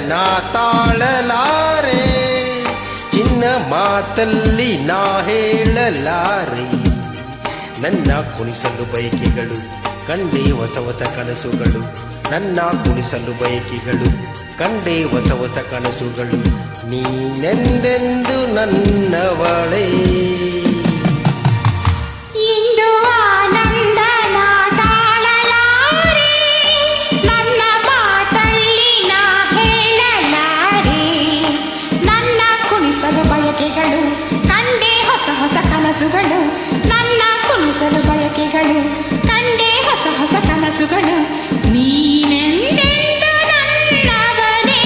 ನಾ ತಾಳಲಾರೆ, ಚಿನ್ನ ಮಾತಲ್ಲಿ ನಾ ಹೇಳಲಾರೆ. ನನ್ನ ಕುಣಿಸಲು ಬಯಕೆಗಳು ಕಂಡೇ ಹೊಸ ಹೊಸ ಕನಸುಗಳು, ನನ್ನ ಕುಣಿಸಲು ಬಯಕೆಗಳು ಕಂಡೇ ಹೊಸ ಹೊಸ ಕನಸುಗಳು. ನೀನೆಂದೆಂದು ನನ್ನವಳೇ. ಇಂದು ಆನಂದ ನಾ ತಾಳಲಾರೆ, ನನ್ನ ಮಾತಲ್ಲಿ ನಾ ಹೇಳಲಾರೆ. ನನ್ನ ಕುಣಿಸಲು ಬಯಕೆಗಳು ಕಂಡೇ ಹೊಸ ಹೊಸ ಕನಸುಗಳು, ನನ್ನ ಕುಣಿಸಲು ಬಯಕೆಗಳು ಕಂಡೇ ಹೊಸ ಹೊಸ ಕನಸುಗಳು. ನೀನೆಂದೆಂದು ನನ್ನವನೇ.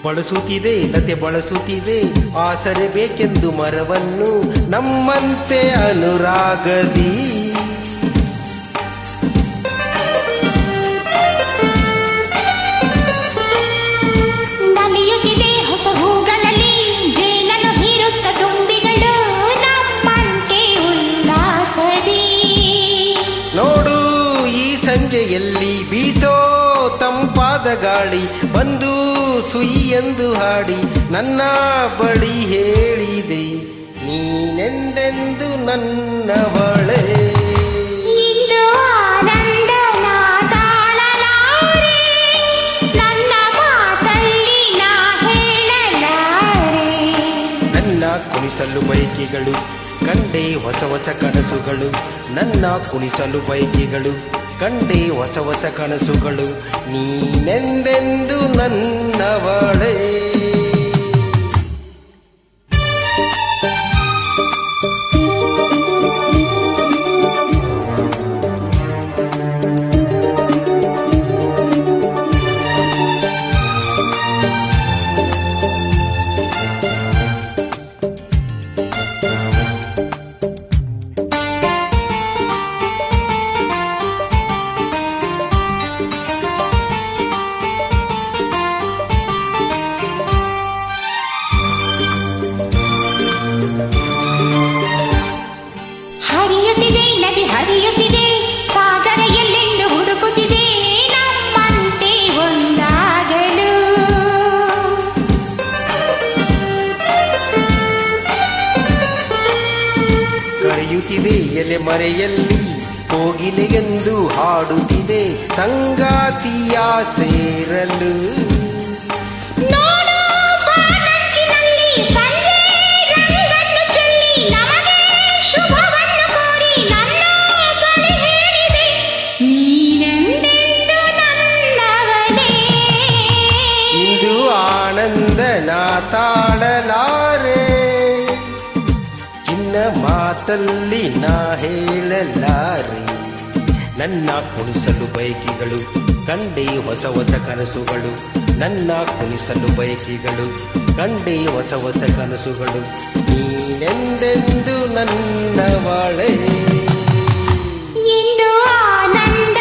ಬಳಸುತ್ತಿದೆ ಲತೆ ಬಳಸುತ್ತಿದೆ ಆಸರೆ ಬೇಕೆಂದು ಮರವನ್ನು ನಮ್ಮಂತೆ ಅನುರಾಗದಿ. ನಲಿಯುತ್ತಿದೆ ಹೊಸ ಹೂಗಳಲ್ಲಿ ಜೇನನ್ನು ಹೀರುತ್ತ ತುಂಬಿಗಳು ನಮ್ಮಂತೆ ಉಲ್ಲಾಸದಿ. ನೋಡು ಈ ಸಂಜೆಯಲ್ಲಿ ಬೀಸೋ ತಂಪಾದ ಗಾಳಿ ಬಂದು ಸುಯಿ ಎಂದು ಹಾಡಿ ನನ್ನ ಬಳಿ ಹೇಳಿದೆ, ನೀನೆಂದೆಂದು ನನ್ನವಳೇ. ಇಂದು ಆನಂದ ನಾ ತಾಳಲಾರೆ, ನನ್ನ ಮಾತಲ್ಲಿ ನಾ ಹೇಳಲಾರೆ. ನನ್ನ ಕುಣಿಸಲು ಬಯಕೆಗಳು ಕಂಡೇ ಹೊಸ ಹೊಸ ಕನಸುಗಳು, ನನ್ನ ಕುಣಿಸಲು ಬಯಕೆಗಳು ಕಂಡೇ ಹೊಸ ಹೊಸ ಕನಸುಗಳು. ನೀನೆಂದೆಂದು ನನ್ನವಳೇ. ಹರಿಯುತ್ತಿದೆ ನದಿ ಹರಿಯುತ್ತಿದೆ ಸಾಗರ ಎಲ್ಲೆಂದು ಹುಡುಕುತ್ತಿದೆ ನಮ್ಮಂತೆ ಒಂದಾಗಲು. ಕರೆಯುತ್ತಿದೆ ಎಲೆ ಮರೆಯಲ್ಲಿ ಕೋಗಿಲೆಯೆಂದು ಹಾಡುತ್ತಿದೆ ಸಂಗಾತಿಯ ಸೇರಲು. ನೋಡು ಬಾನಂಚಿನಲ್ಲಿ ಸಂಜೆ ರಂಗನ್ನು ಚೆಲ್ಲಿ ನಮಗೆ ಶುಭವನ್ನು ಕೋರಿ ನನ್ನ ಬಳಿ ಹೇಳಿದೆ, ನೀನೆಂದೆಂದು ನನ್ನವನೇ. ಇಂದು ಆನಂದ ನಾ ತಾಳಲಾರೆ, ಚಿನ್ನ ಮಾತಲ್ಲಿ ನಾ ಹೇಳಲಾರೆ. ನನ್ನ ಕುಣಿಸಲು ಬಯಕೆಗಳು ಕಂಡೇ ಹೊಸ ಹೊಸ ಕನಸುಗಳು, ನನ್ನ ಕುಣಿಸಲು ಬಯಕೆಗಳು ಕಂಡೇ ಹೊಸ ಹೊಸ ಕನಸುಗಳು. ನೀನೆಂದೆಂದು ನನ್ನವಳೇ. ಇಂದು ಆನಂದ